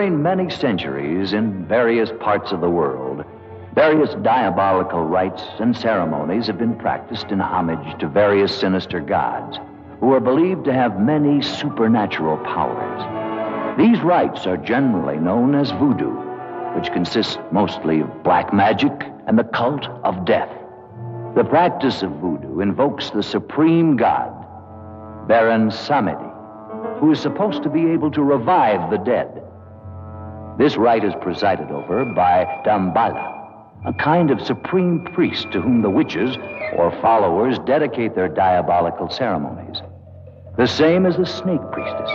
During many centuries in various parts of the world, various diabolical rites and ceremonies have been practiced in homage to various sinister gods who are believed to have many supernatural powers. These rites are generally known as voodoo, which consists mostly of black magic and the cult of death. The practice of voodoo invokes the supreme god, Baron Samedi, who is supposed to be able to revive the dead. This rite is presided over by Damballa, a kind of supreme priest to whom the witches or followers dedicate their diabolical ceremonies. The same as the snake priestess.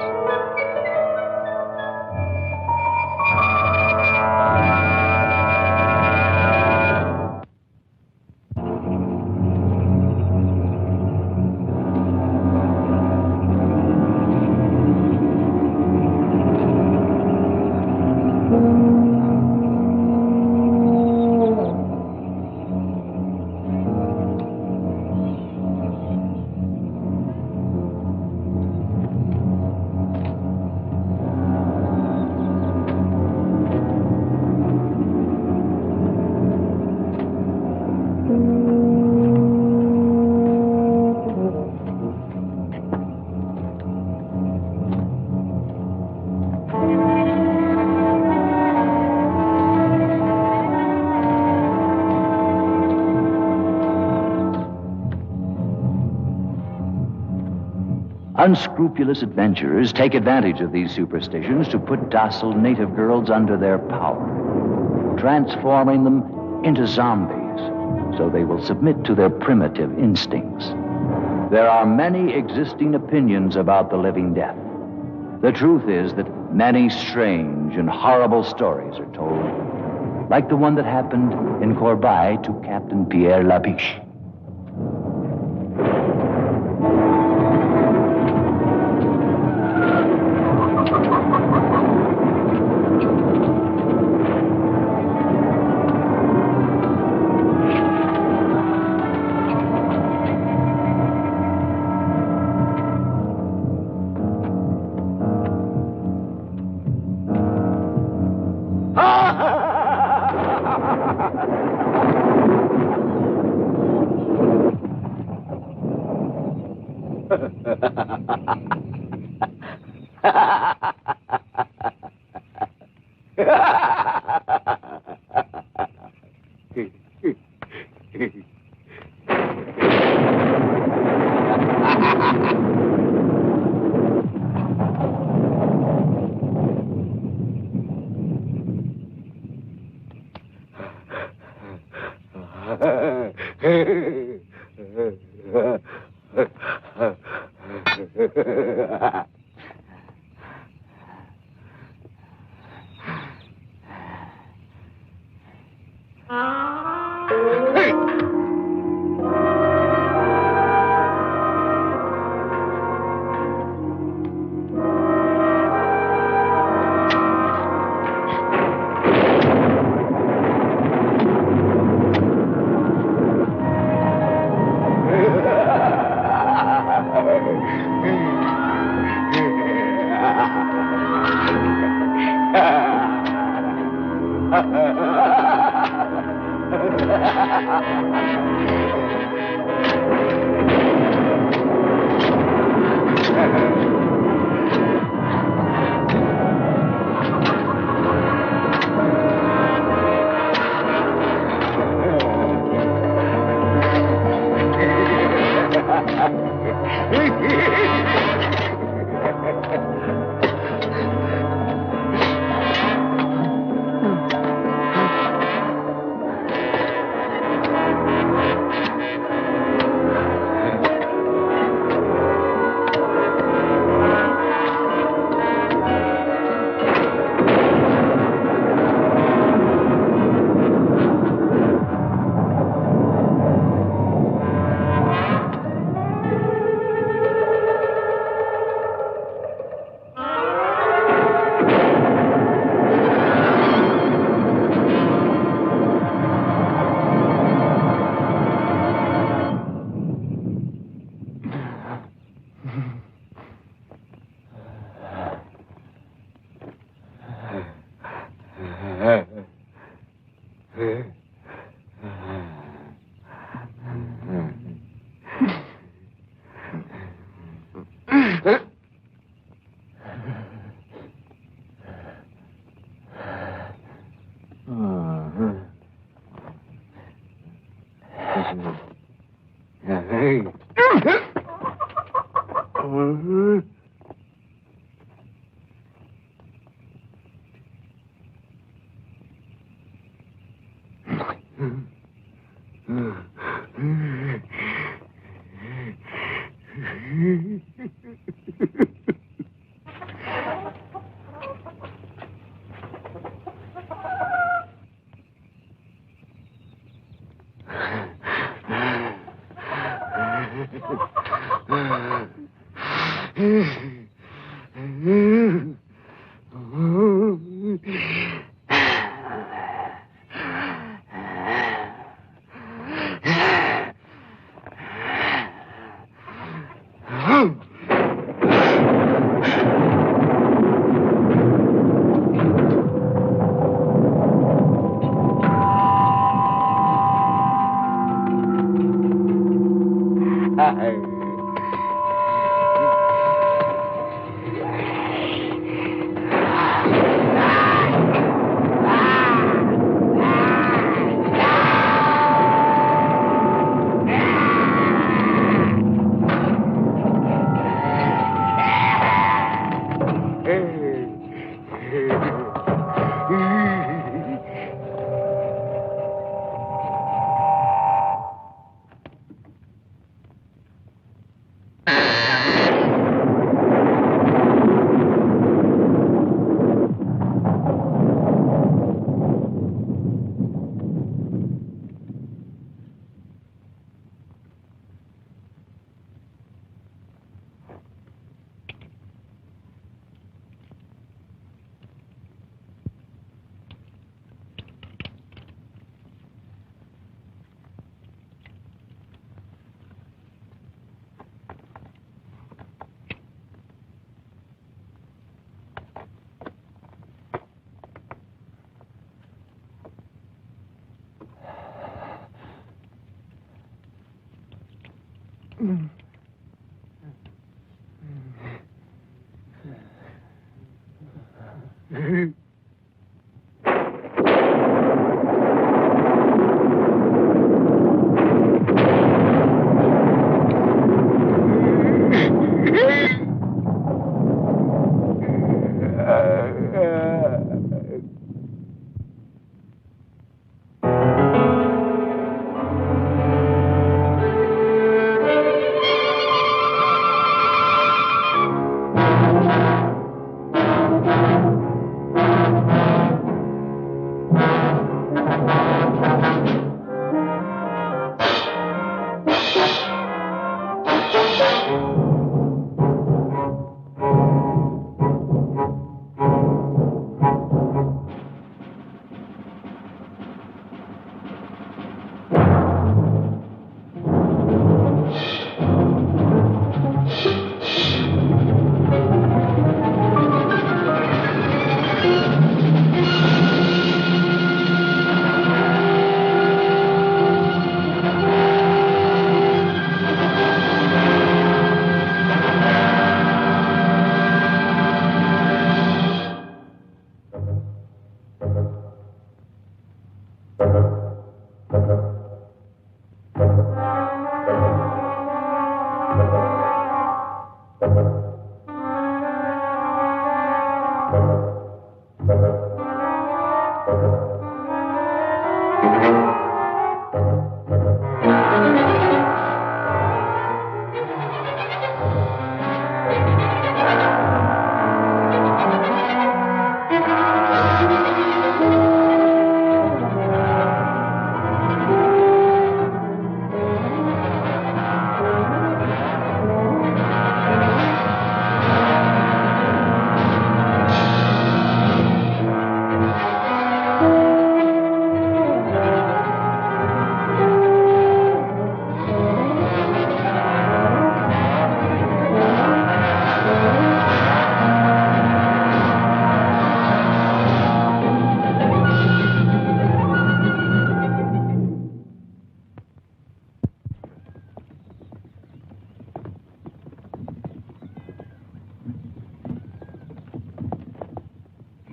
Unscrupulous adventurers take advantage of these superstitions to put docile native girls under their power, transforming them into zombies so they will submit to their primitive instincts. There are many existing opinions about the living death. The truth is that many strange and horrible stories are told, like the one that happened in Corbeil to Captain Pierre Labiche.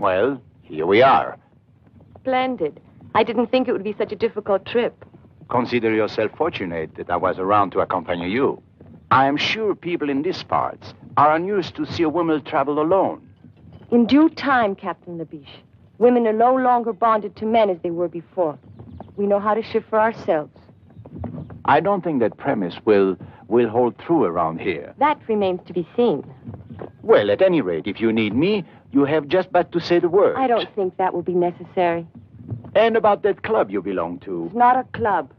Well, here we are. Splendid. I didn't think it would be such a difficult trip. Consider yourself fortunate that I was around to accompany you. I am sure people in these parts are unused to see a woman travel alone. In due time, Captain Labiche. Women are no longer bonded to men as they were before. We know how to shift for ourselves. I don't think that premise will hold true around here. That remains to be seen. Well, at any rate, if you need me, you have just but to say the word. I don't think that will be necessary. And about that club you belong to? It's not a club.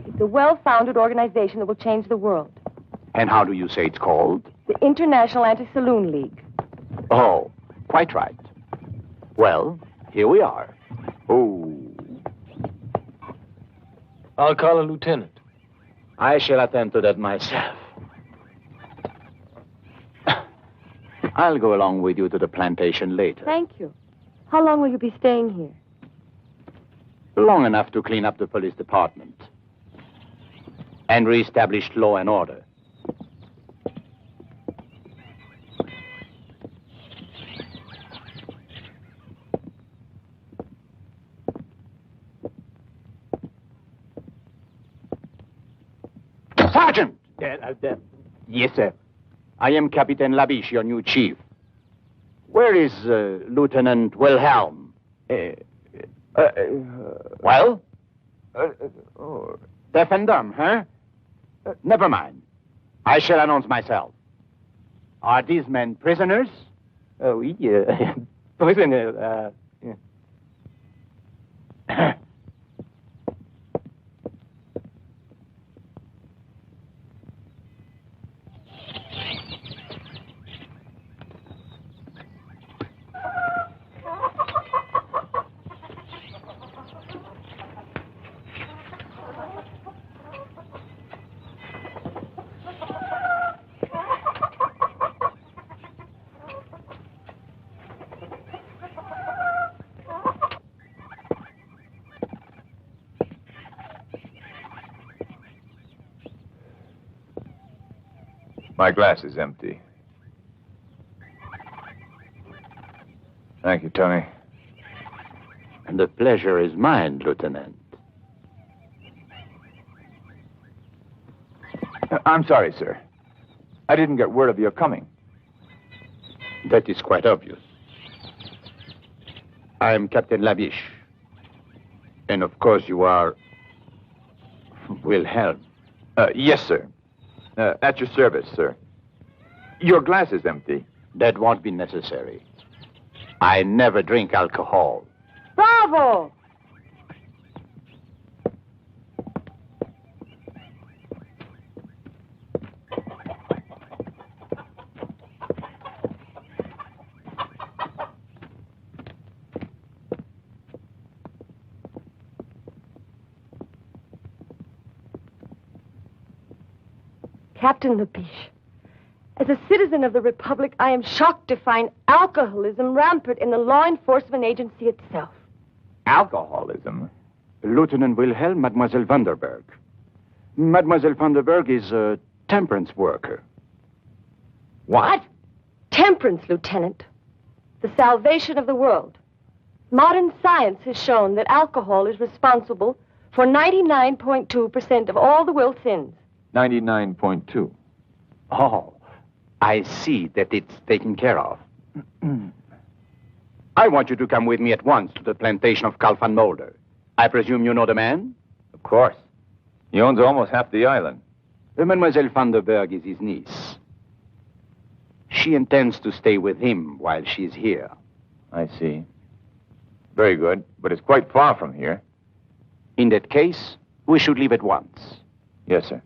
It's a well-founded organization that will change the world. And how do you say it's called? The International Anti-Saloon League. Oh, quite right. Well, here we are. Oh. I'll call a lieutenant. I shall attend to that myself. I'll go along with you to the plantation later. Thank you. How long will you be staying here? Long enough to clean up the police department and reestablish law and order. Sergeant! Yes, sir. I am Captain Labiche, your new chief. Where is Lieutenant Wilhelm? Well? Deaf and dumb, huh? Never mind. I shall announce myself. Are these men prisoners? Oui, prisoner, My glass is empty. Thank you, Tony. And the pleasure is mine, Lieutenant. I'm sorry, sir. I didn't get word of your coming. That is quite obvious. I am Captain Labiche. And of course you are Wilhelm. Yes, sir. At your service, sir. Your glass is empty. That won't be necessary. I never drink alcohol. Bravo! Captain Labiche, as a citizen of the Republic, I am shocked to find alcoholism rampant in the law enforcement agency itself. Alcoholism? Lieutenant Wilhelm, Mademoiselle Vanderberg. Mademoiselle Vanderberg is a temperance worker. What? Temperance, Lieutenant. The salvation of the world. Modern science has shown that alcohol is responsible for 99.2% of all the world's sins. 99.2. Oh, I see that it's taken care of. I want you to come with me at once to the plantation of Karloff and Mulder. I presume you know the man? Of course. He owns almost half the island. Mademoiselle Vanderberg is his niece. She intends to stay with him while she's here. I see. Very good, but it's quite far from here. In that case, we should leave at once. Yes, sir.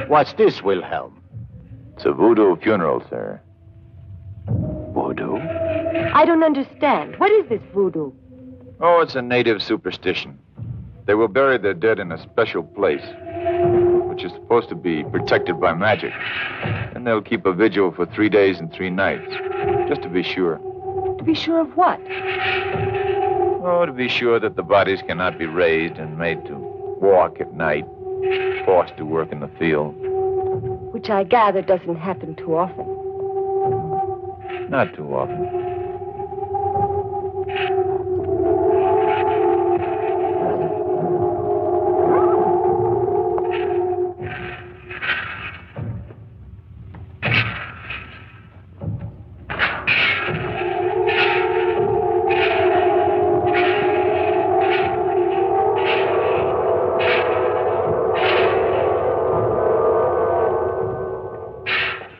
What's this, Wilhelm? It's a voodoo funeral, sir. Voodoo? I don't understand. What is this voodoo? Oh, it's a native superstition. They will bury their dead in a special place, which is supposed to be protected by magic. And they'll keep a vigil for 3 days and 3 nights, just to be sure. To be sure of what? Oh, to be sure that the bodies cannot be raised and made to walk at night, forced to work in the field. Which I gather doesn't happen too often. Not too often.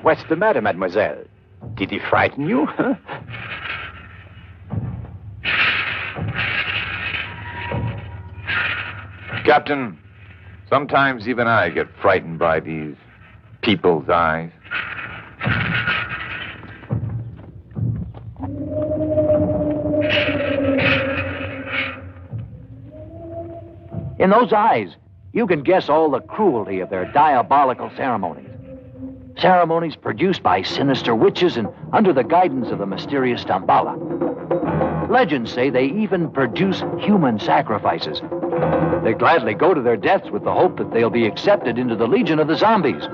What's the matter, mademoiselle? Did he frighten you? Captain, sometimes even I get frightened by these people's eyes. In those eyes, you can guess all the cruelty of their diabolical ceremonies. Ceremonies produced by sinister witches and under the guidance of the mysterious Damballa. Legends say they even produce human sacrifices. They gladly go to their deaths with the hope that they'll be accepted into the legion of the zombies,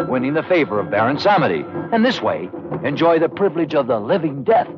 winning the favor of Baron Samedi, and this way enjoy the privilege of the living death.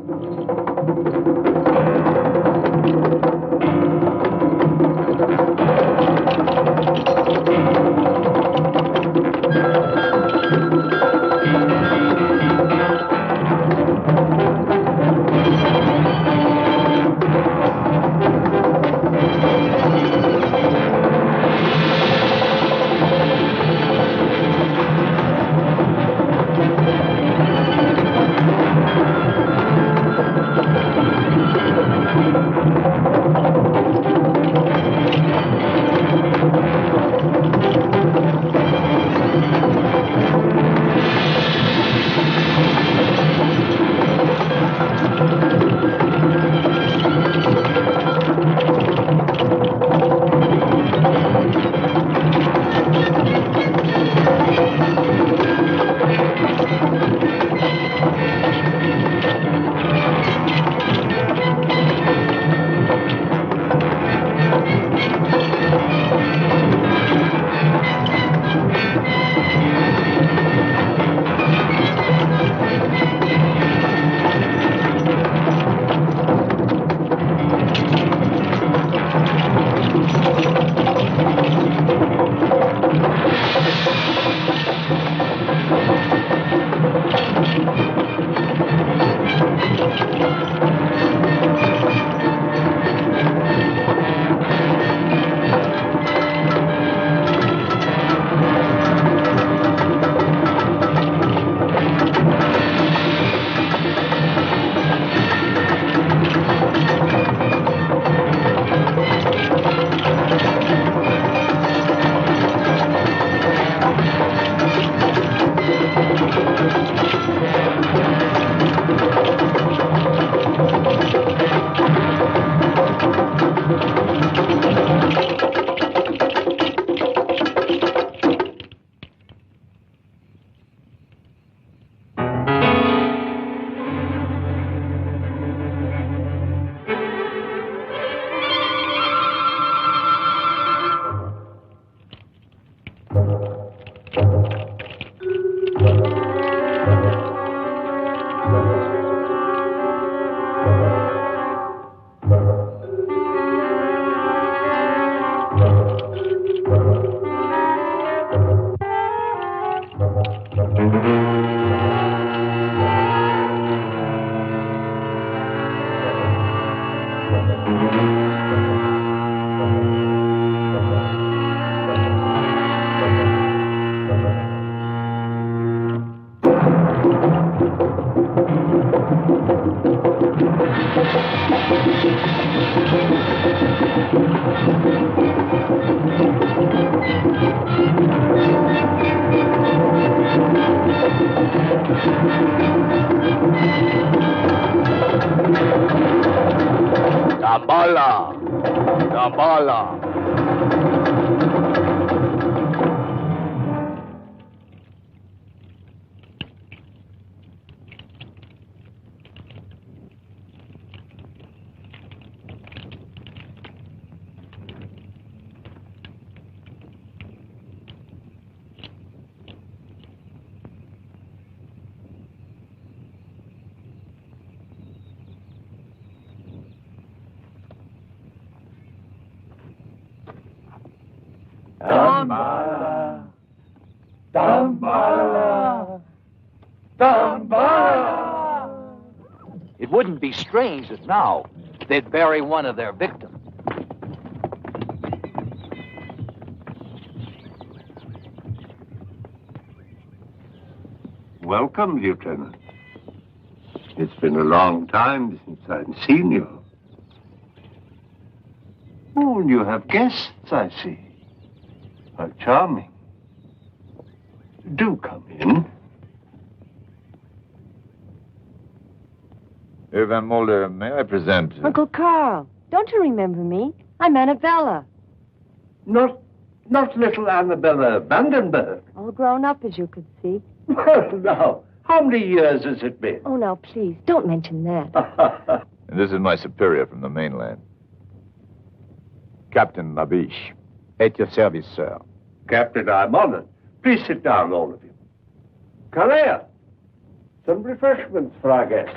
Dambala! Dambala! Dambala, Dambala, Dambala. It wouldn't be strange if now they'd bury one of their victims. Welcome, Lieutenant. It's been a long time since I've seen you. Oh, and you have guests, I see. How charming. Do come in. Herr Van Mulder, may I present... Uncle Carl, don't you remember me? I'm Annabella. Not little Annabella Vandenberg. All grown up, as you could see. Well, now, how many years has it been? Oh, now, please, don't mention that. And this is my superior from the mainland. Captain Labiche. At your service, sir. Captain, I'm honored. Please sit down, all of you. Kalea, some refreshments for our guests.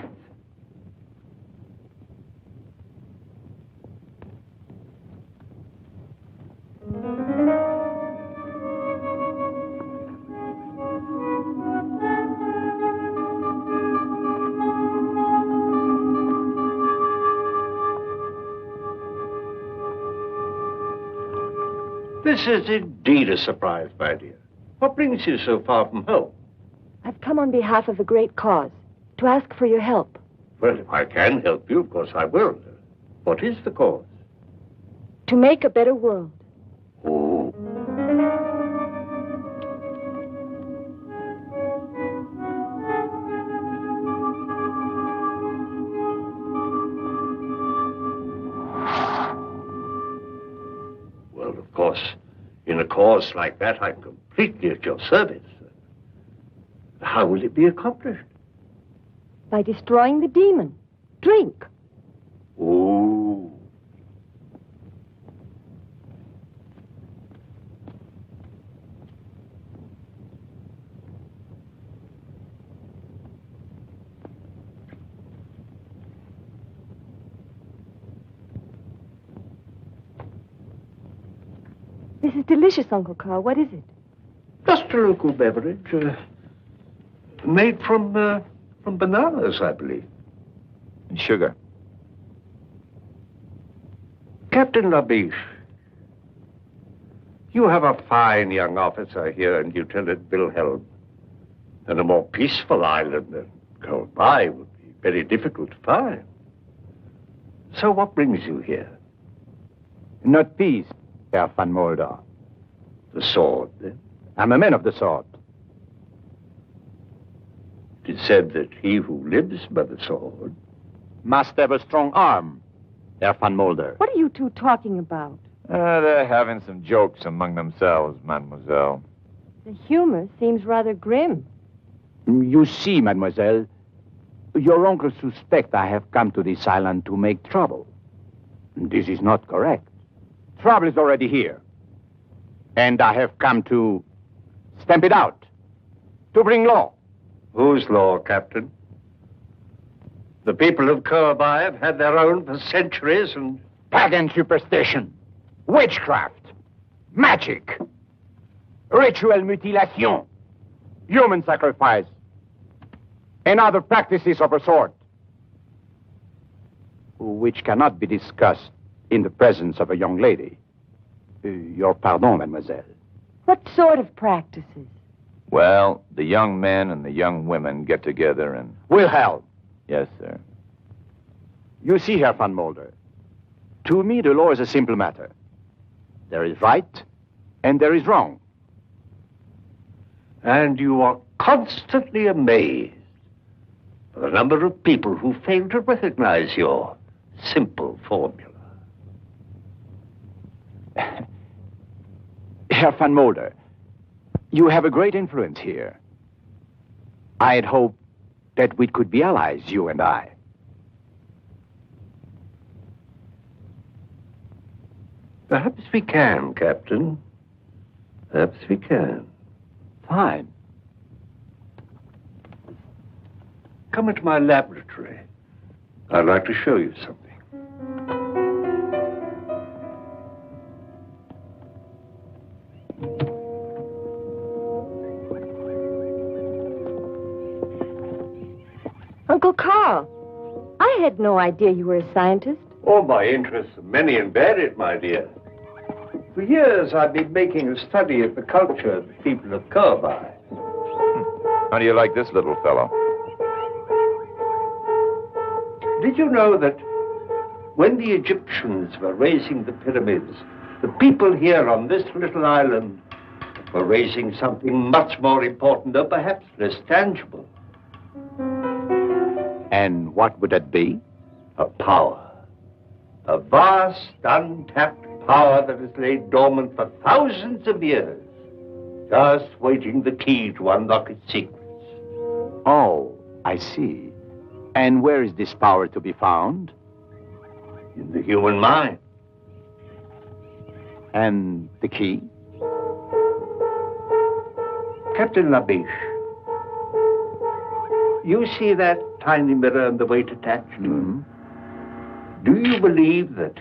This is indeed a surprise, my dear. What brings you so far from home? I've come on behalf of a great cause, to ask for your help. Well, if I can help you, of course I will. What is the cause? To make a better world. Oh. Well, of course, in a cause like that, I'm completely at your service. How will it be accomplished? By destroying the demon. Drink. Oh. This is delicious, Uncle Carl. What is it? Just a local beverage, made from bananas, I believe. And sugar. Captain Labiche, you have a fine young officer here in Lieutenant Wilhelm, and a more peaceful island than Kolbai would be very difficult to find. So what brings you here? Not peace, Herr Van Mulder. The sword, then? I'm a man of the sword. It is said that he who lives by the sword Must have a strong arm, Herr Van Mulder. What are you two talking about? They're having some jokes among themselves, mademoiselle. The humor seems rather grim. You see, mademoiselle, your uncle suspects I have come to this island to make trouble. This is not correct. Trouble is already here. And I have come to stamp it out, to bring law. Whose law, Captain? The people of Kolbai have had their own for centuries, and Pagan superstition, witchcraft, magic, ritual mutilation, human sacrifice, and other practices of a sort. which cannot be discussed in the presence of a young lady. Your pardon, mademoiselle. What sort of practices? Well, the young men and the young women get together and... Wilhelm, Yes, sir. you see, Herr van Mulder, to me the law is a simple matter. There is right and there is wrong. And you are constantly amazed by the number of people who fail to recognize your simple formula. Herr van Mulder, you have a great influence here. I had hoped that we could be allies, you and I. Perhaps we can, Captain. Perhaps we can. Fine. Come into my laboratory. I'd like to show you something. Uncle Carl, I had no idea you were a scientist. Oh, my interests are many and varied, my dear. For years, I've been making a study of the culture of the people of Hungary. How do you like this little fellow? Did you know that when the Egyptians were raising the pyramids, the people here on this little island were raising something much more important, though perhaps less tangible? And what would that be? A power. A vast, untapped power that has laid dormant for thousands of years, just waiting the key to unlock its secrets. Oh, I see. And where is this power to be found? In the human mind. And the key? Captain Labiche, you see that tiny mirror and the weight attached to it? Do you believe that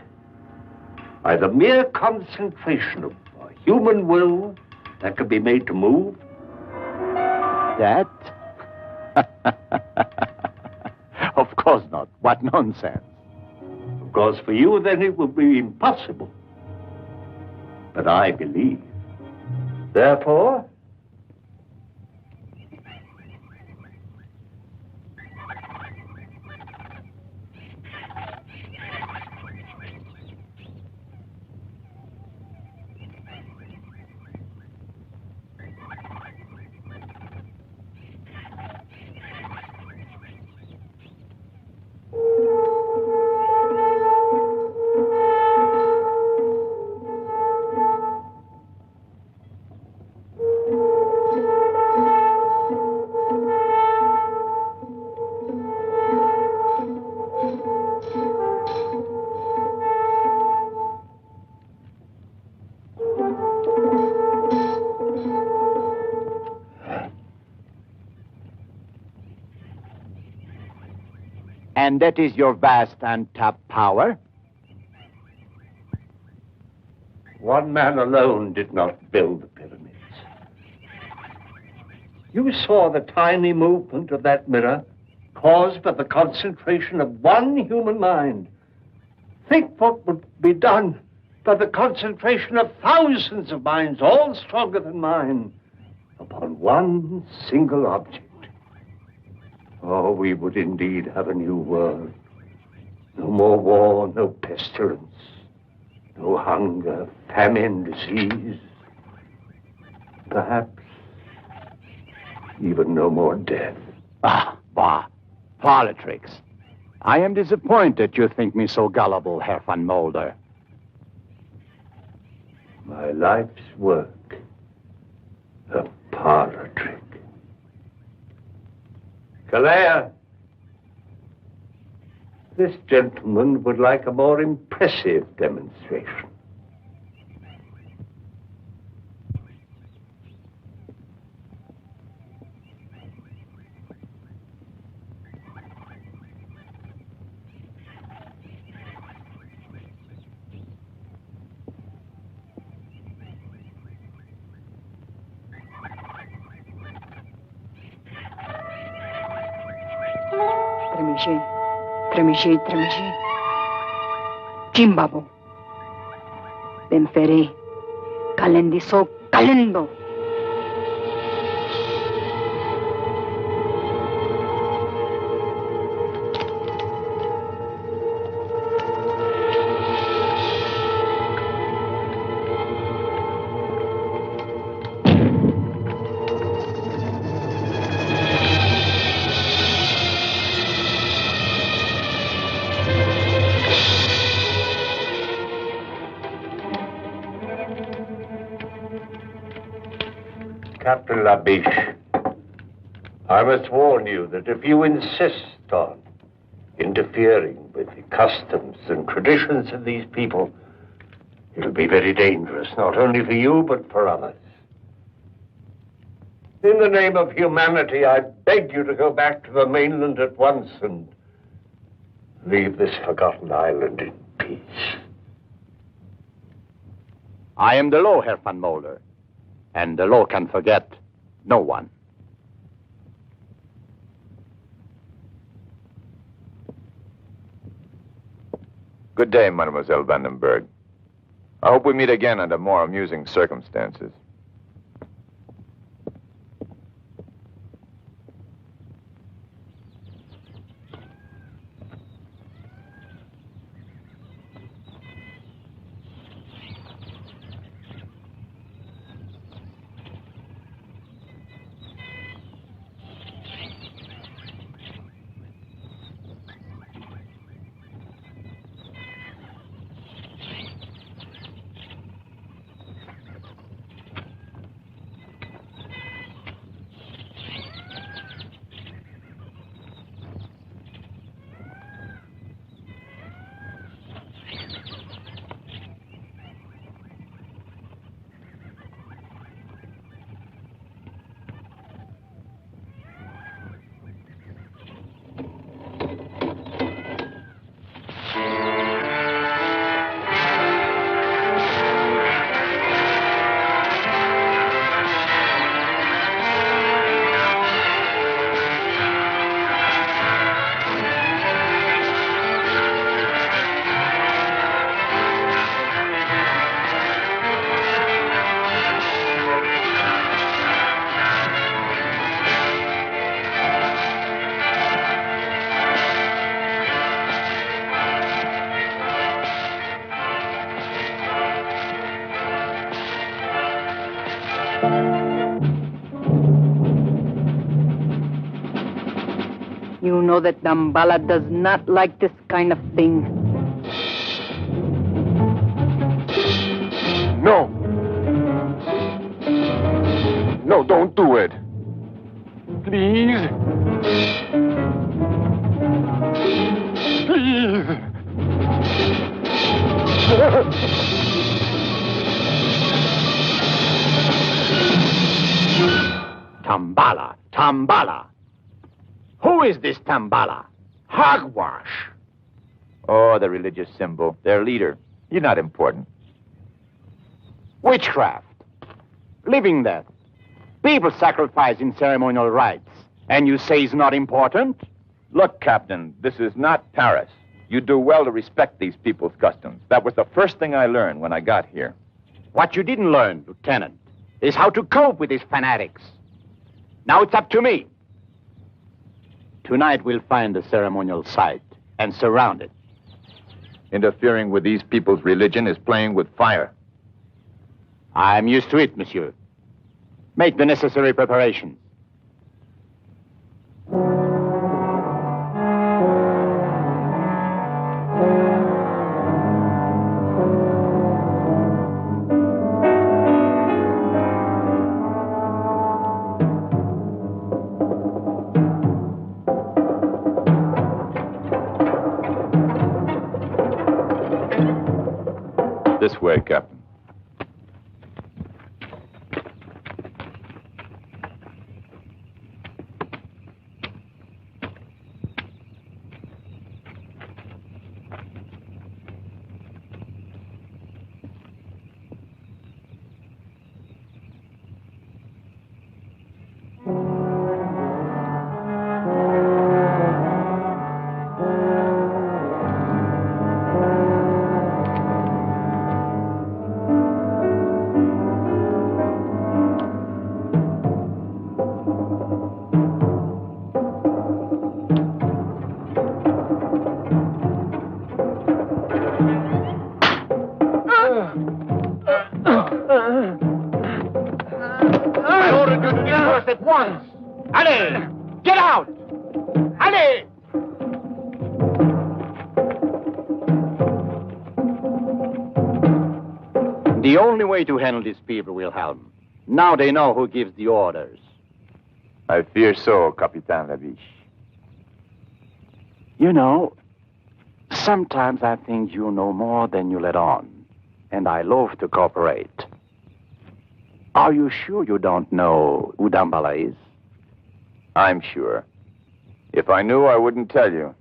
by the mere concentration of a human will that can be made to move? That? Of course not. What nonsense. Of course, for you, then it would be impossible. But I believe. Therefore, And that is your vast untapped power? one man alone did not build the pyramids. You saw the tiny movement of that mirror caused by the concentration of one human mind. Think what would be done by the concentration of thousands of minds, all stronger than mine, upon one single object. Oh, we would indeed have a new world. No more war, no pestilence, no hunger, famine, disease. Perhaps even no more death. Ah, bah. Politics. I am disappointed you think me so gullible, Herr van Mulder. My life's work, a parlor trick. Calais, this gentleman would like a more impressive demonstration. Trémégé, trémégé, trémégé. Chimbabo. Benfere. Kalendiso kalendo. Captain Labiche, I must warn you that if you insist on interfering with the customs and traditions of these people, it'll be very dangerous, not only for you, but for others. In the name of humanity, I beg you to go back to the mainland at once and leave this forgotten island in peace. I am the law, Herr van Mulder. And the law can forget no one. Good day, Mademoiselle Vandenberg. I hope we meet again under more amusing circumstances. You know that Dambala does not like this kind of thing. No! No, don't do it. Please. Please. Tambala, Tambala. Who is this Tambala? Hogwash. Oh, the religious symbol. Their leader. You're not important. Witchcraft. Living death. People sacrifice in ceremonial rites. And you say it's not important? Look, Captain, this is not Paris. You do well to respect these people's customs. That was the first thing I learned when I got here. What you didn't learn, Lieutenant, is how to cope with these fanatics. Now it's up to me. Tonight we'll find the ceremonial site and surround it. Interfering with these people's religion is playing with fire. I'm used to it, monsieur. Make the necessary preparations. This way, Captain. out at once! Allez! Get out! Allez! The only way to handle these people, Wilhelm. Now they know who gives the orders. I fear so, Capitan Labiche. You know, sometimes I think you know more than you let on. And I love to cooperate. Are you sure you don't know who Dambala is? I'm sure. If I knew, I wouldn't tell you.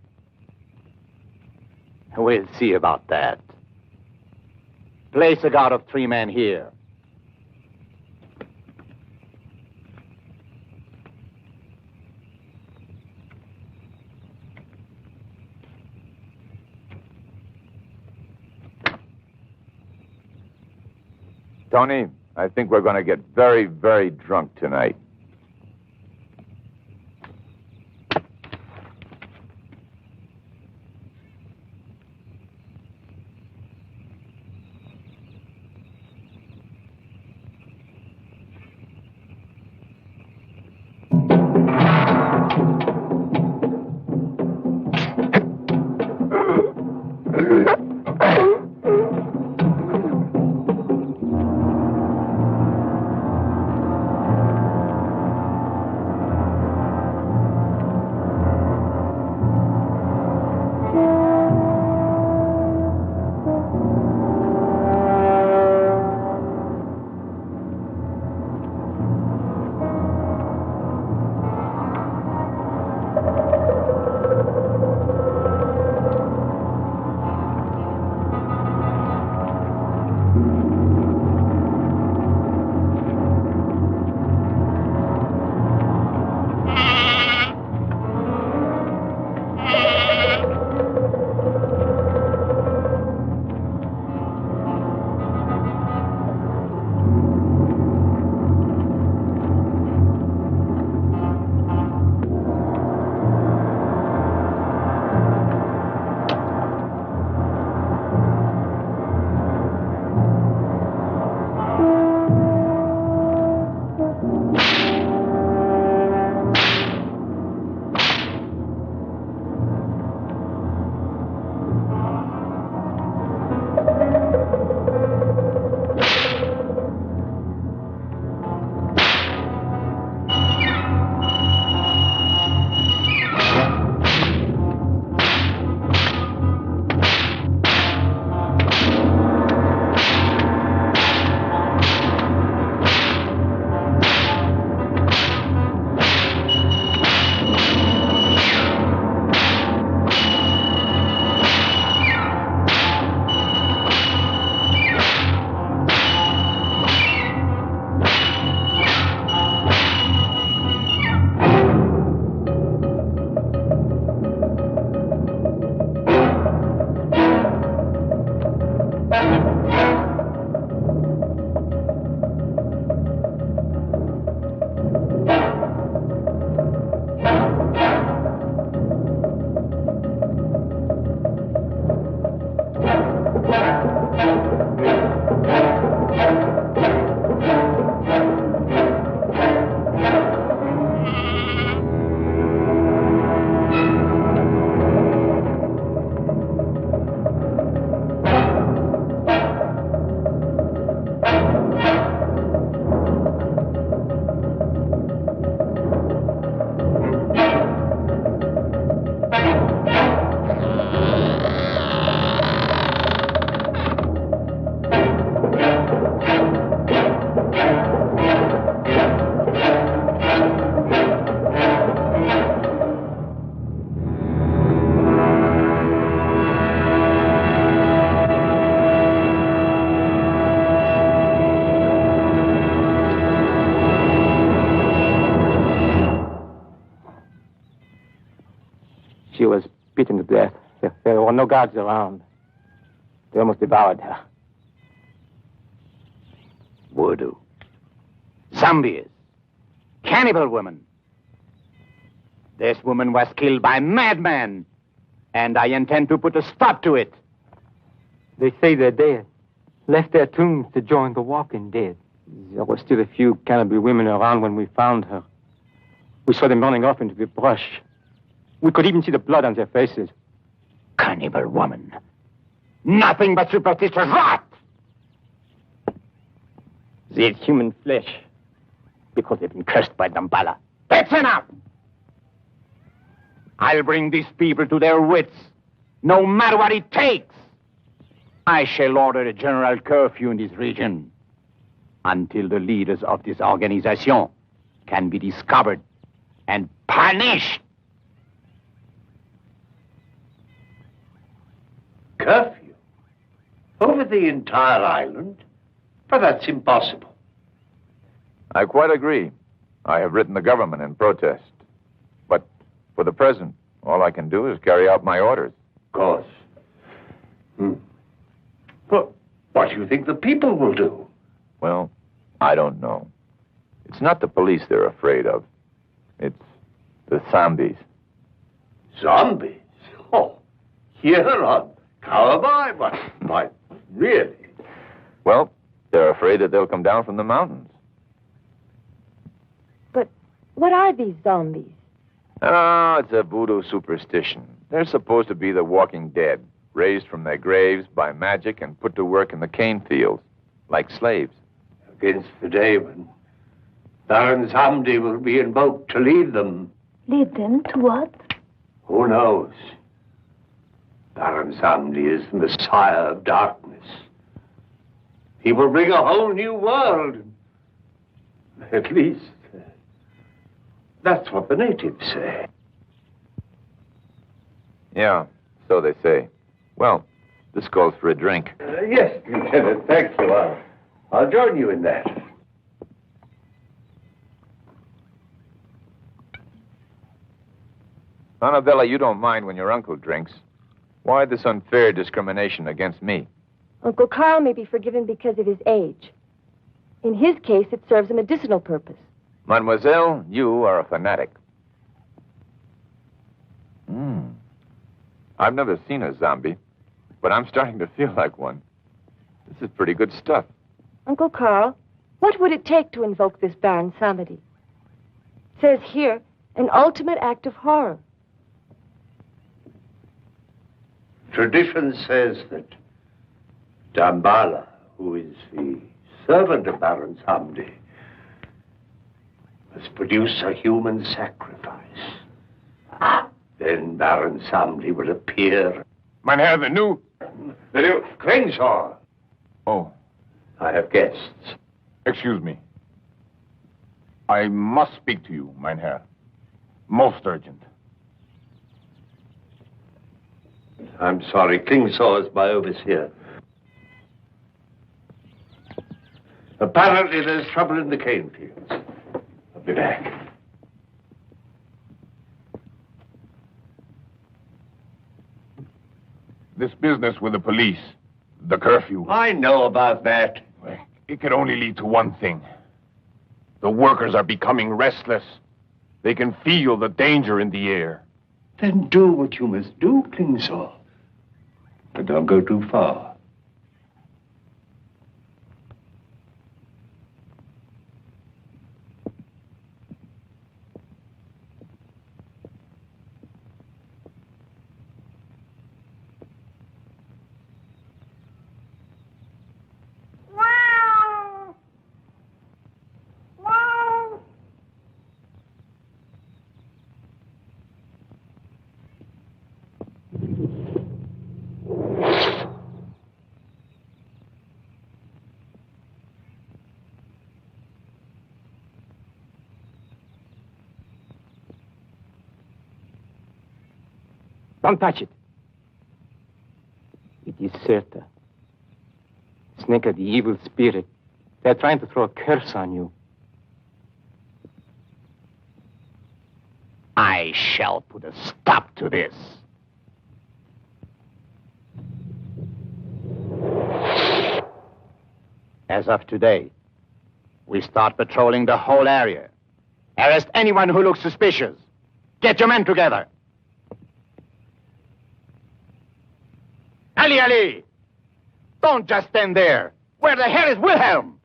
We'll see about that. Place a guard of 3 men here. Tony, I think we're going to get very, very drunk tonight. She was beaten to death. There were no guards around. They almost devoured her. Voodoo. Zombies. Cannibal women. This woman was killed by madmen. And I intend to put a stop to it. They say they're dead. Left their tombs to join the walking dead. There were still a few cannibal women around when we found her. We saw them running off into the brush. We could even see the blood on their faces. Cannibal woman. Nothing but superstitious rot! They ate human flesh because they've been cursed by Damballa. That's enough! I'll bring these people to their wits, no matter what it takes. I shall order a general curfew in this region until the leaders of this organization can be discovered and punished. Curfew? Over the entire island? But that's impossible. I quite agree. I have written the government in protest. But for the present, all I can do is carry out my orders. Of course. But what do you think the people will do? Well, I don't know. It's not the police they're afraid of. It's the zombies. Zombies? Oh, here on Kauai, but really? Well, they're afraid that they'll come down from the mountains. But what are these zombies? Oh, it's a voodoo superstition. They're supposed to be the walking dead, raised from their graves by magic and put to work in the cane fields, like slaves. Against the day when Baron Samdi will be invoked to lead them. Lead them to what? Who knows? Baron Samdi is the Messiah of darkness. He will bring a whole new world. At least, that's what the natives say. Yeah, so they say. Well, this calls for a drink. Yes, Lieutenant, thanks a lot. I'll join you in that. Annabella, you don't mind when your uncle drinks. Why this unfair discrimination against me? Uncle Carl may be forgiven because of his age. In his case, it serves a medicinal purpose. Mademoiselle, you are a fanatic. I've never seen a zombie, but I'm starting to feel like one. This is pretty good stuff. Uncle Carl, what would it take to invoke this Baron Samedi? It says here, an ultimate act of horror. Tradition says that Damballa, who is the servant of Baron Samdi, must produce a human sacrifice. Then Baron Samdi will appear. Mein Herr, the new Crenshaw. Oh, I have guests. excuse me. I must speak to you, mein Herr. Most urgent. I'm sorry, Klingsaw is my overseer. Apparently there's trouble in the cane fields. I'll be back. This business with the police, the curfew, I know about that. it could only lead to one thing. The workers are becoming restless. They can feel the danger in the air. Then do what you must do, Klingsaw. But don't go too far. Don't touch it. It is Serta. Snake of the evil spirit. They're trying to throw a curse on you. I shall put a stop to this. As of today, we start patrolling the whole area. Arrest anyone who looks suspicious. Get your men together. Ali! Don't just stand there. Where the hell is Wilhelm?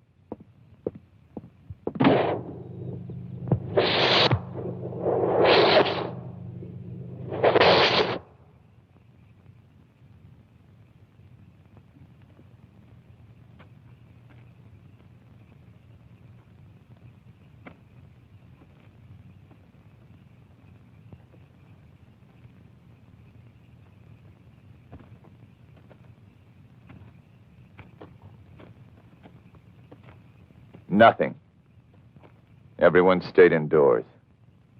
Nothing. Everyone stayed indoors.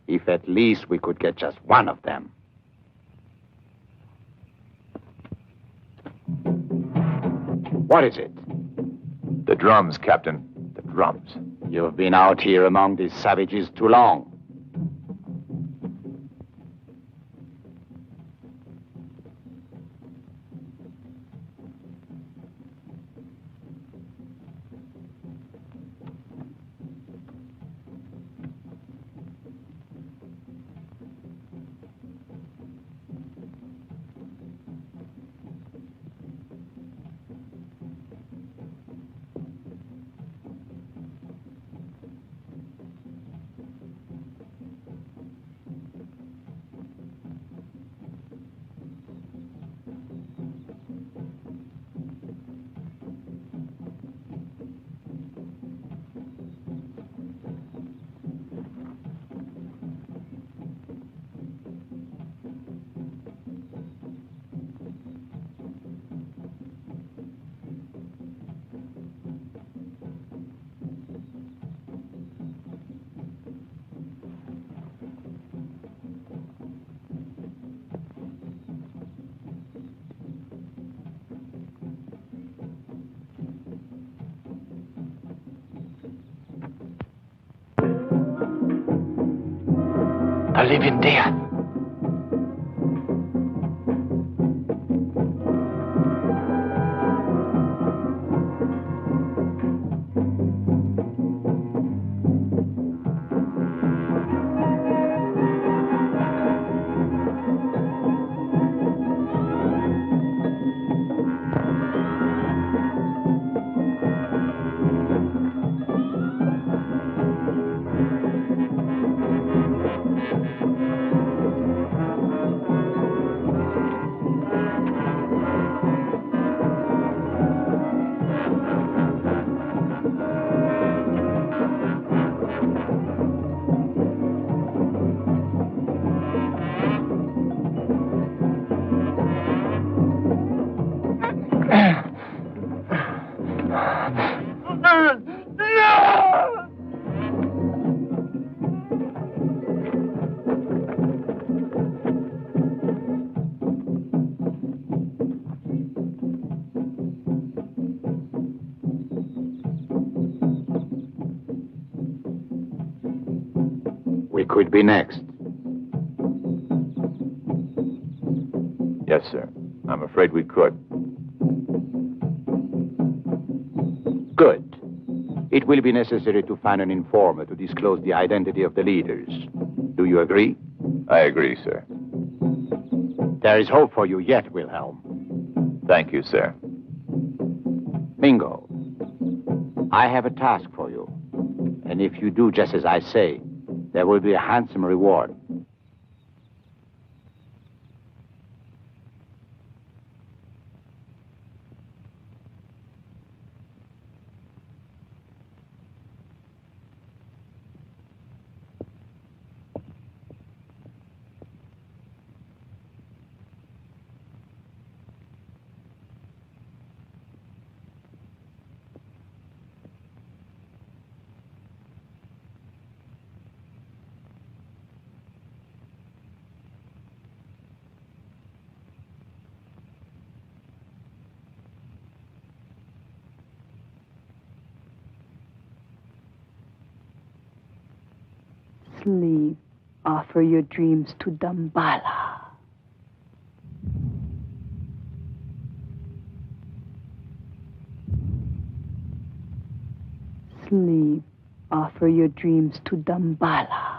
If at least we could get just one of them. What is it? The drums, Captain. The drums. You've been out here among these savages too long. A living death. We could be next. Yes, sir. I'm afraid we could. Good. It will be necessary to find an informer to disclose the identity of the leaders. Do you agree? I agree, sir. There is hope for you yet, Wilhelm. Thank you, sir. Mingo, I have a task for you. And if you do just as I say, there will be a handsome reward. Sleep. Offer your dreams to Dambala. Sleep. Offer your dreams to Dambala.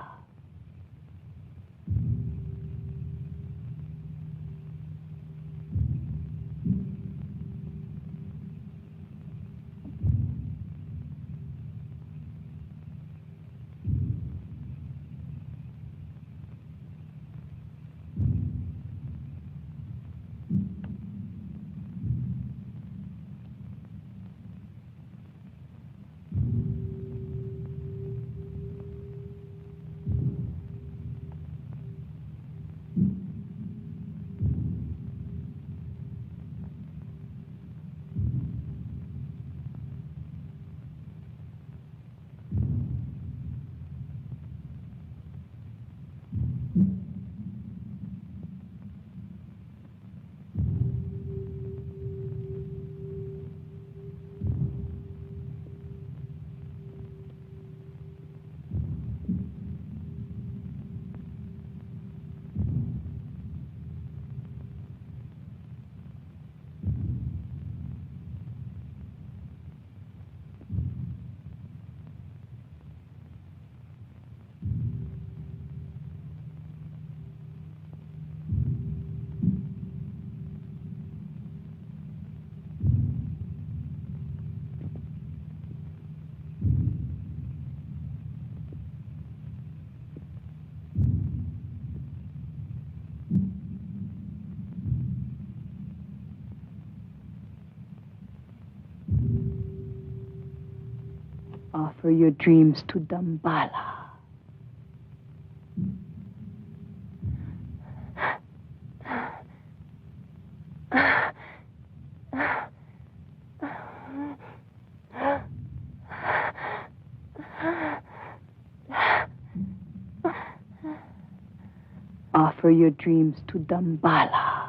Offer your dreams to Dambala. Offer your dreams to Dambala.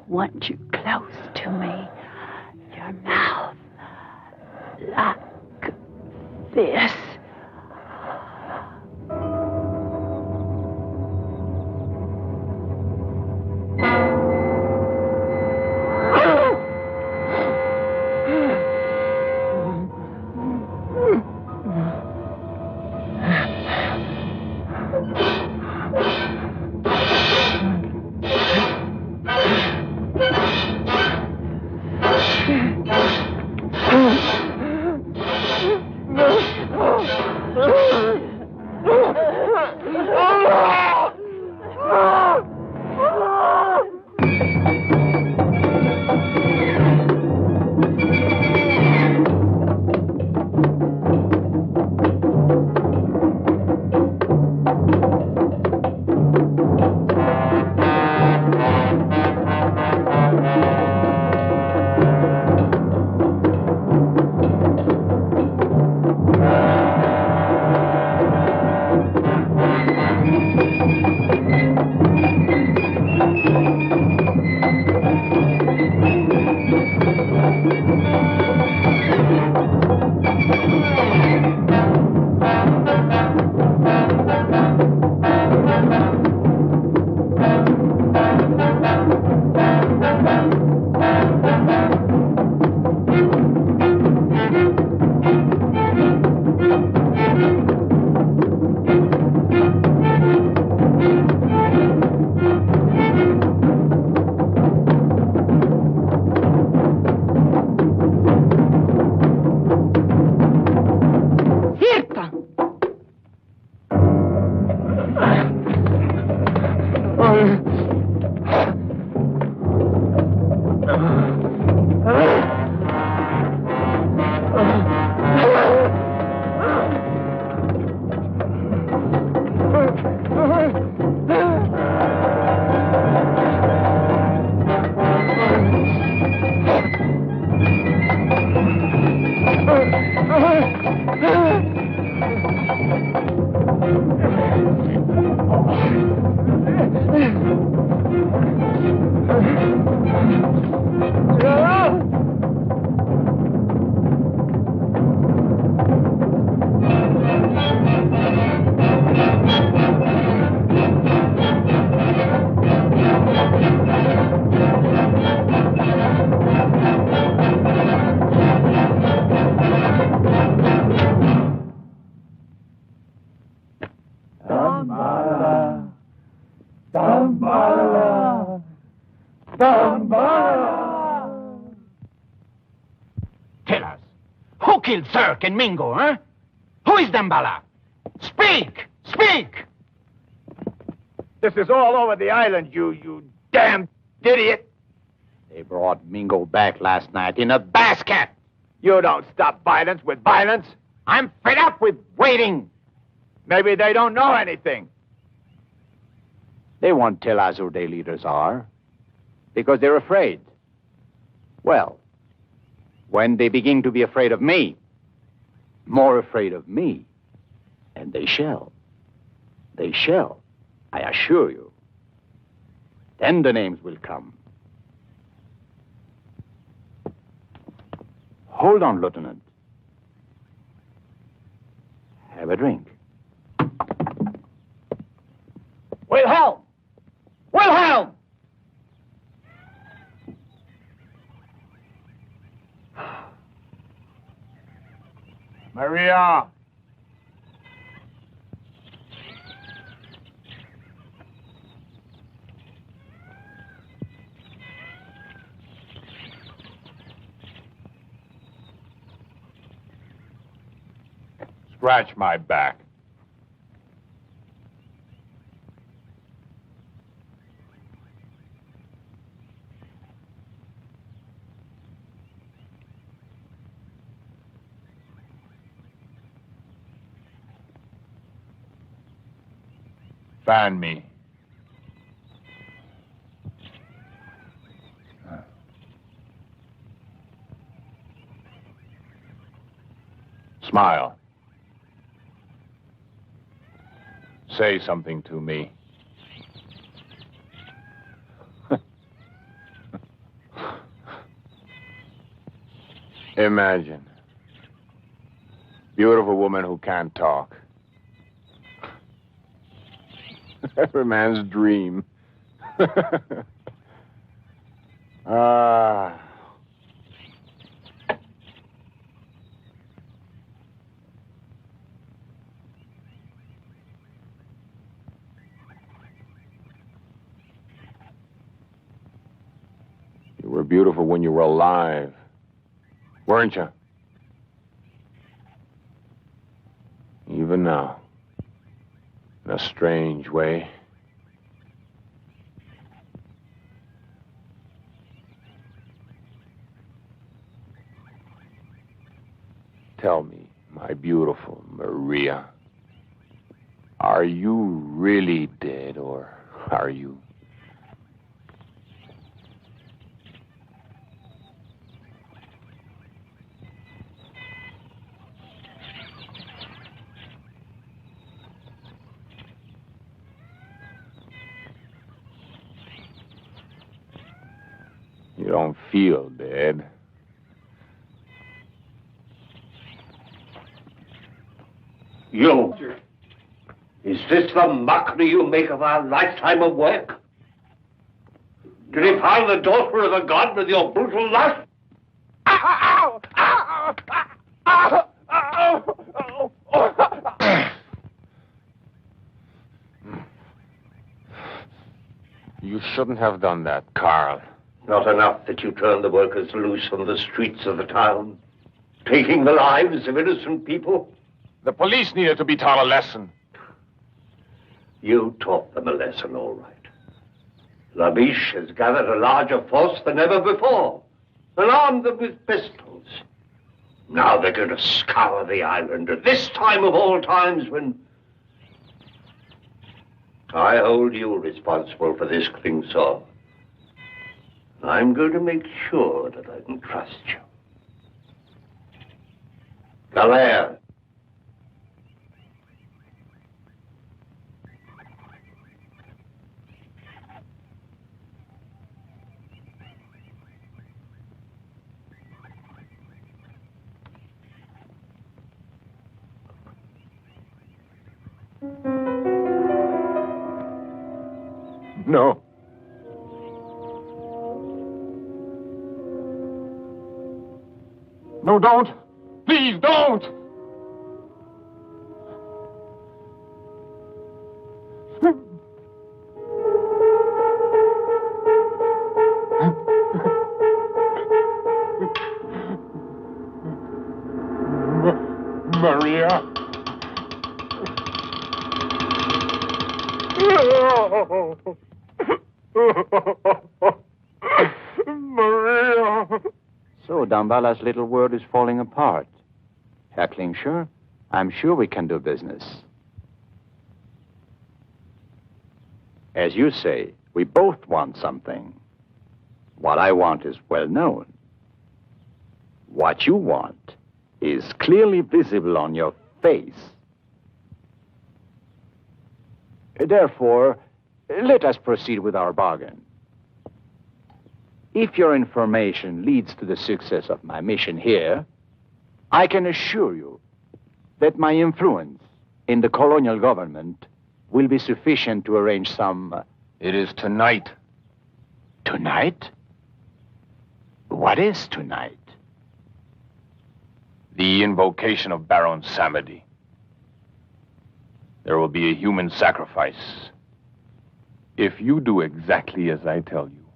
want you close to me. Your mouth. Like this. Tell us, who killed Cirque and Mingo, huh? Who is Dambala? Speak! Speak! This is all over the island, you damn idiot. They brought Mingo back last night in a basket. You don't stop violence with violence. I'm fed up with waiting. Maybe they don't know anything. They won't tell us who their leaders are because they're afraid. Well, when they begin to be afraid of me, more afraid of me, and they shall, I assure you, then the names will come. Hold on, Lieutenant. Have a drink. Wilhelm! Wilhelm! Maria! Scratch my back. Fan me. Smile. Say something to me. Imagine. Beautiful woman who can't talk. Every man's dream. Ah. You were beautiful when you were alive, weren't you? Even now, in a strange way. Tell me, my beautiful Maria, are you really dead, or are you? You don't feel dead. You! Is this the mockery you make of our lifetime of work? To defile the daughter of a god with your brutal lust? Ow! Ow! Ow! Ow! Ow! You shouldn't have done that, Carl. Not enough that you turned the workers loose on the streets of the town, taking the lives of innocent people? The police needed to be taught a lesson. You taught them a lesson, all right. Labiche has gathered a larger force than ever before and armed them with pistols. Now they're going to scour the island at this time of all times when I hold you responsible for this thing, sir. I'm going to make sure that I can trust you. Galère. No. No, don't. Please, don't. Maria. Maria. So Dambala's little world is falling apart. Herr Klingscher, I'm sure we can do business. As you say, we both want something. What I want is well known. What you want is clearly visible on your face. Therefore, let us proceed with our bargain. If your information leads to the success of my mission here, I can assure you that my influence in the colonial government will be sufficient to arrange some... It is tonight. Tonight? What is tonight? The invocation of Baron Samedi. There will be a human sacrifice. If you do exactly as I tell you,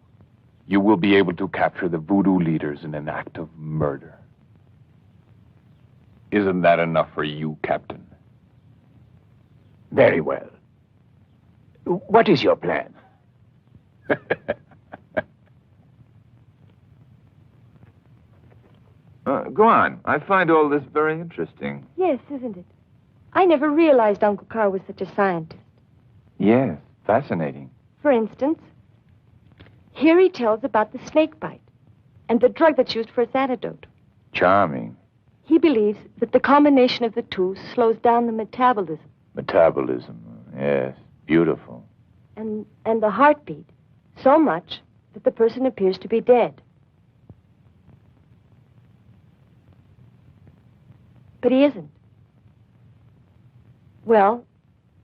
you will be able to capture the voodoo leaders in an act of murder. Isn't that enough for you, Captain? Very well. What is your plan? Go on. I find all this very interesting. Yes, isn't it? I never realized Uncle Carl was such a scientist. Yes, fascinating. For instance, here he tells about the snake bite and the drug that's used for its antidote. Charming. He believes that the combination of the two slows down the metabolism. Metabolism, yes. Beautiful. And the heartbeat, so much that the person appears to be dead. But he isn't. Well,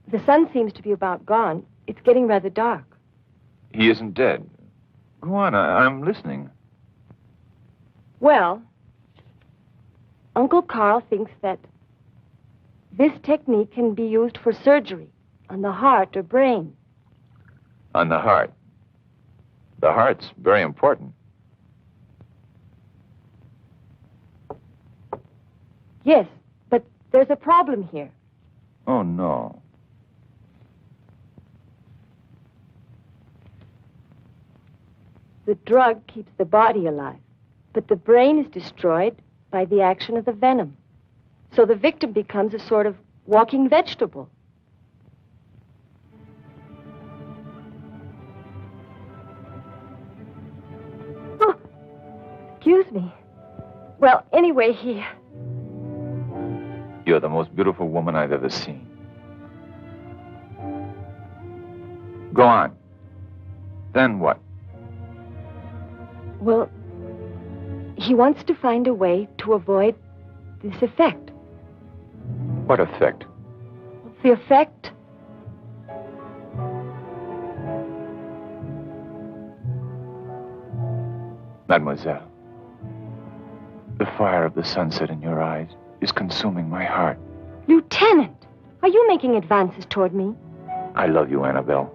the sun seems to be about gone. It's getting rather dark. He isn't dead. Go on, I'm listening. Well, Uncle Carl thinks that this technique can be used for surgery on the heart or brain. On the heart. The heart's very important. Yes, but there's a problem here. Oh, no. The drug keeps the body alive, but the brain is destroyed by the action of the venom. So the victim becomes a sort of walking vegetable. Oh, excuse me. Well, anyway, You're the most beautiful woman I've ever seen. Go on. Then what? Well, he wants to find a way to avoid this effect. What effect? The effect? Mademoiselle, the fire of the sunset in your eyes is consuming my heart. Lieutenant, are you making advances toward me? I love you, Annabelle.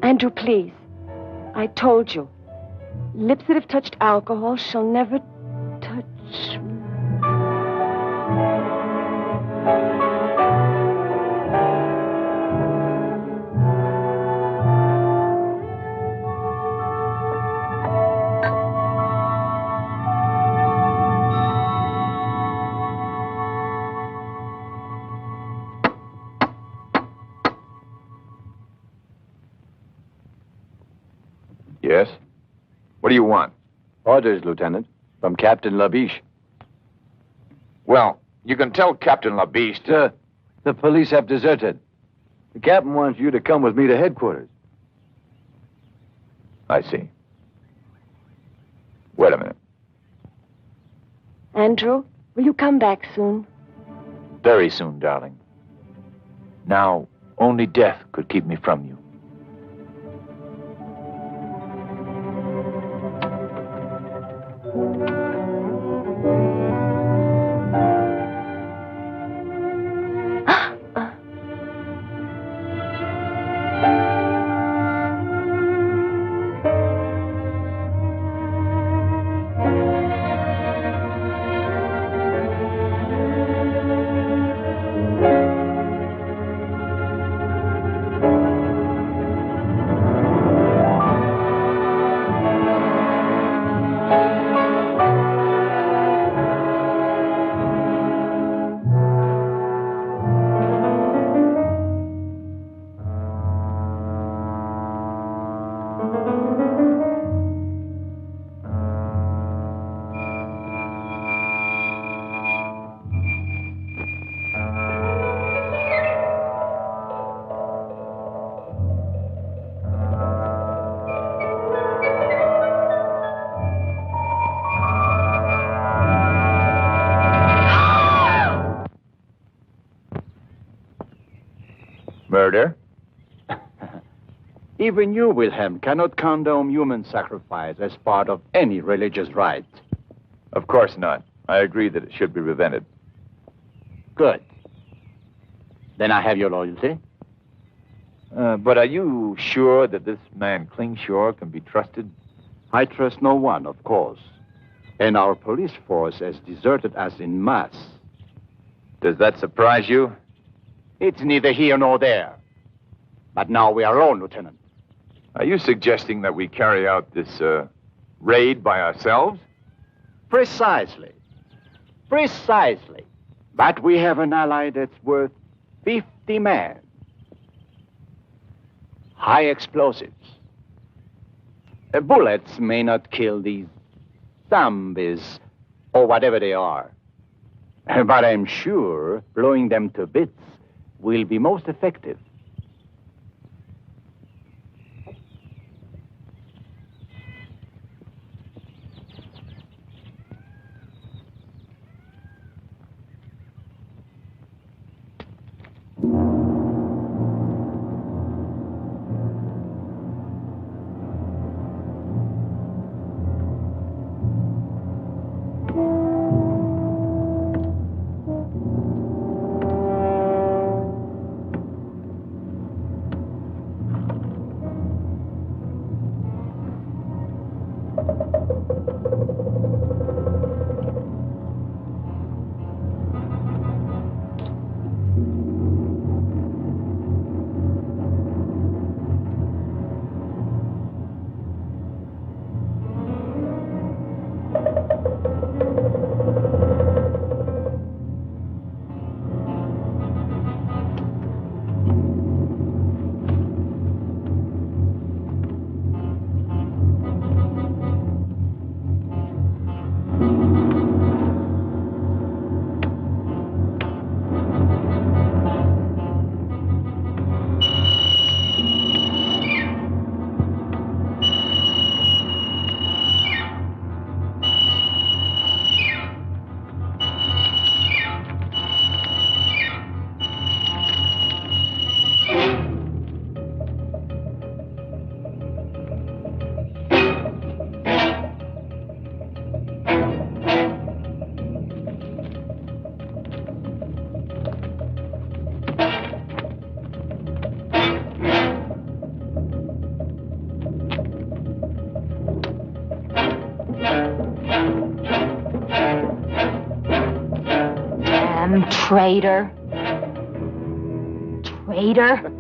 Andrew, please. I told you. Lips that have touched alcohol shall never touch me. Yes? What do you want? Orders, Lieutenant, from Captain Labiche. Well, you can tell Captain Labiche to... Sir, the police have deserted. The captain wants you to come with me to headquarters. I see. Wait a minute. Andrew, will you come back soon? Very soon, darling. Now, only death could keep me from you. Murder? Even you, Wilhelm, cannot condone human sacrifice as part of any religious rite. Of course not. I agree that it should be prevented. Good. Then I have your loyalty. But are you sure that this man Klingshore can be trusted? I trust no one, of course. And our police force has deserted us en masse. Does that surprise you? It's neither here nor there. But now we are alone, Lieutenant. Are you suggesting that we carry out this, raid by ourselves? Precisely. Precisely. But we have an ally that's worth 50 men. High explosives. Bullets may not kill these zombies, or whatever they are. But I'm sure blowing them to bits will be most effective. Traitor. Traitor.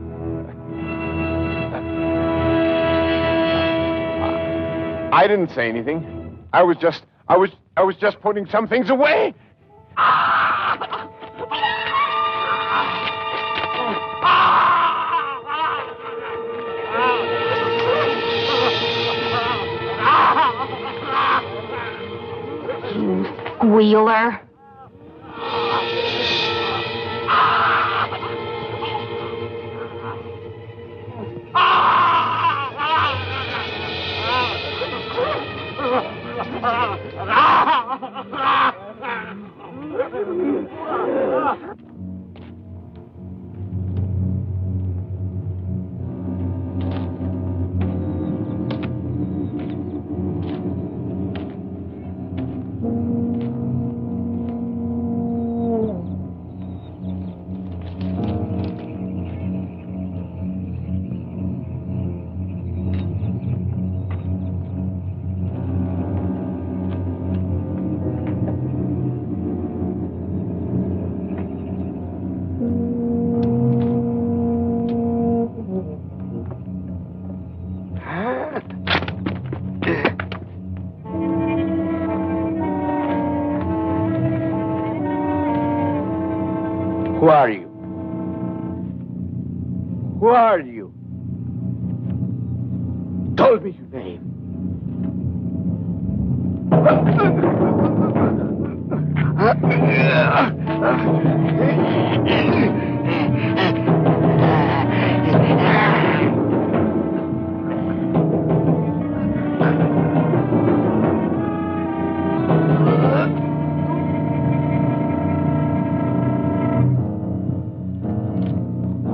I didn't say anything. I was just putting some things away. You squealer. Who are you? Who are you? Tell me your name.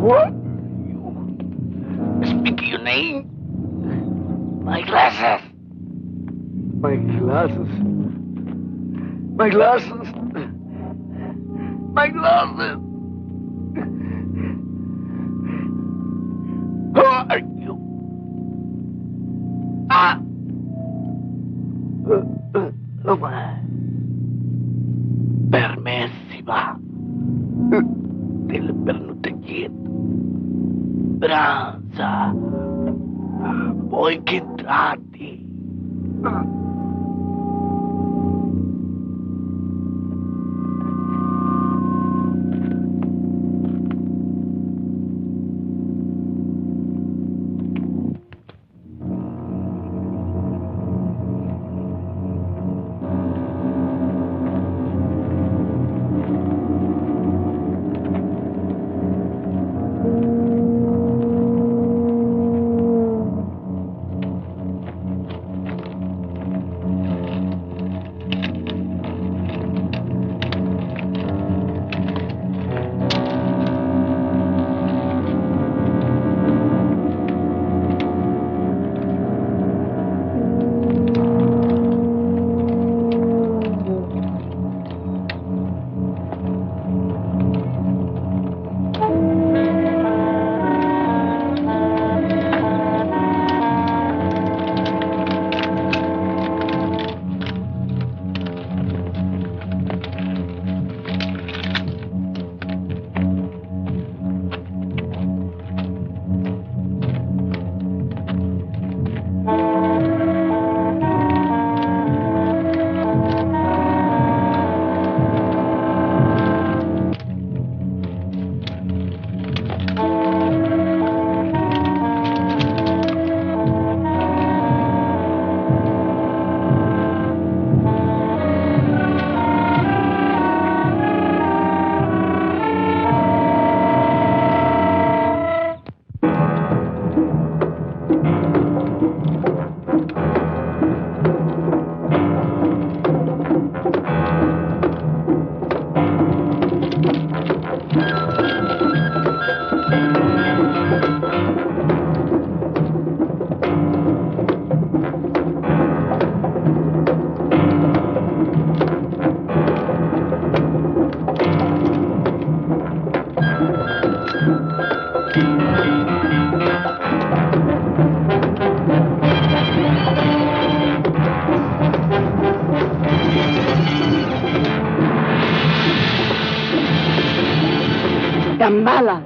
What? Speak your name. My glasses. My glasses. My glasses. My glasses. Who are you? Ah. Permessiva del pernutegit. Branza. Poi che tratti. Gambala.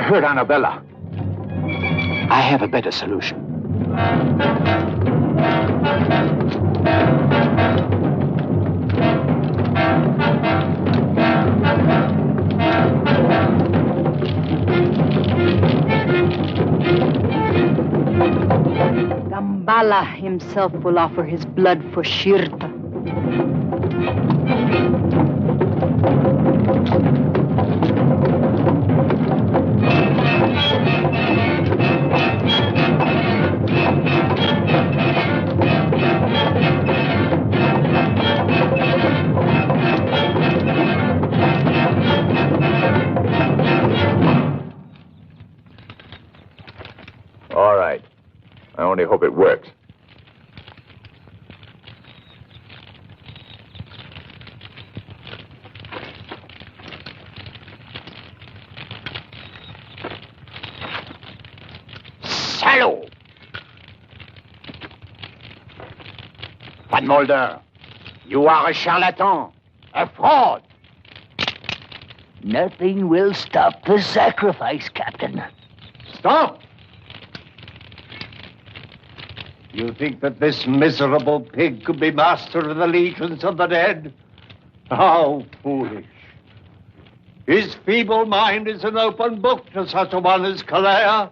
Hurt Annabella. I have a better solution. Gambala himself will offer his blood for Shirta. All right. I only hope it works. Salaud! Van Mulder, you are a charlatan, a fraud. Nothing will stop the sacrifice, Captain. Stop! You think that this miserable pig could be master of the legions of the dead? How foolish. His feeble mind is an open book to such a one as Kalea.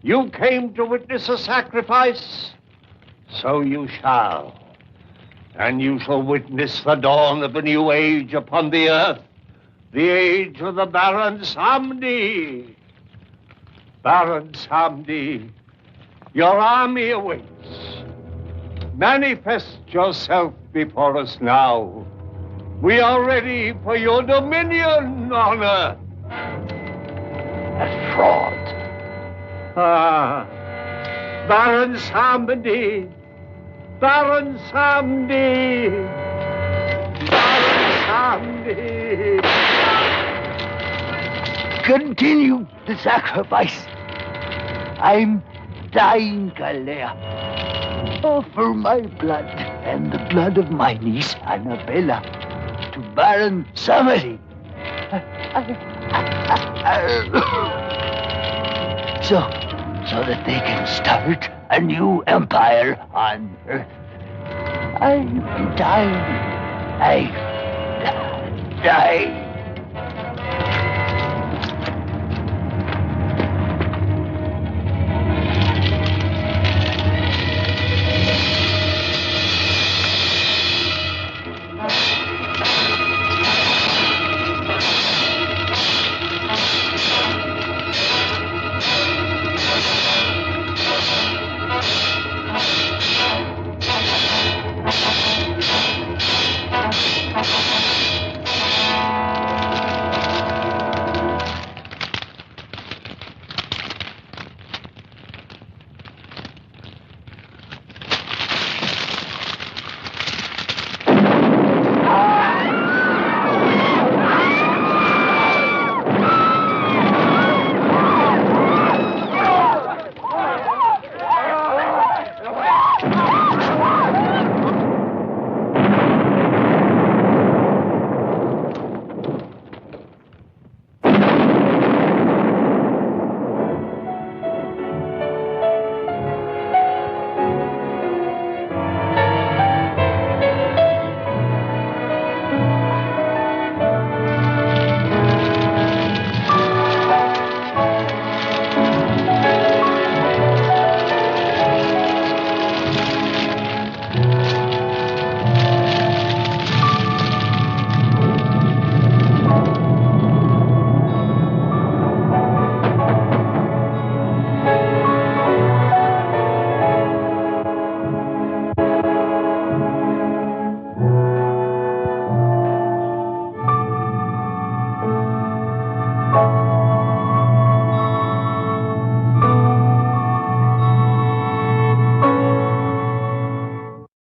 You came to witness a sacrifice, so you shall. And you shall witness the dawn of a new age upon the earth, the age of the Baron Samedi. Baron Samedi, your army awaits. Manifest yourself before us now. We are ready for your dominion on earth. A fraud. Ah, Baron Samedi. Baron Samedi. Baron Samedi. Continue the sacrifice. I'm dying, Kalea. offer my blood and the blood of my niece Annabella to Baron Samedi. So that they can start a new empire on Earth. I'm dying. I die.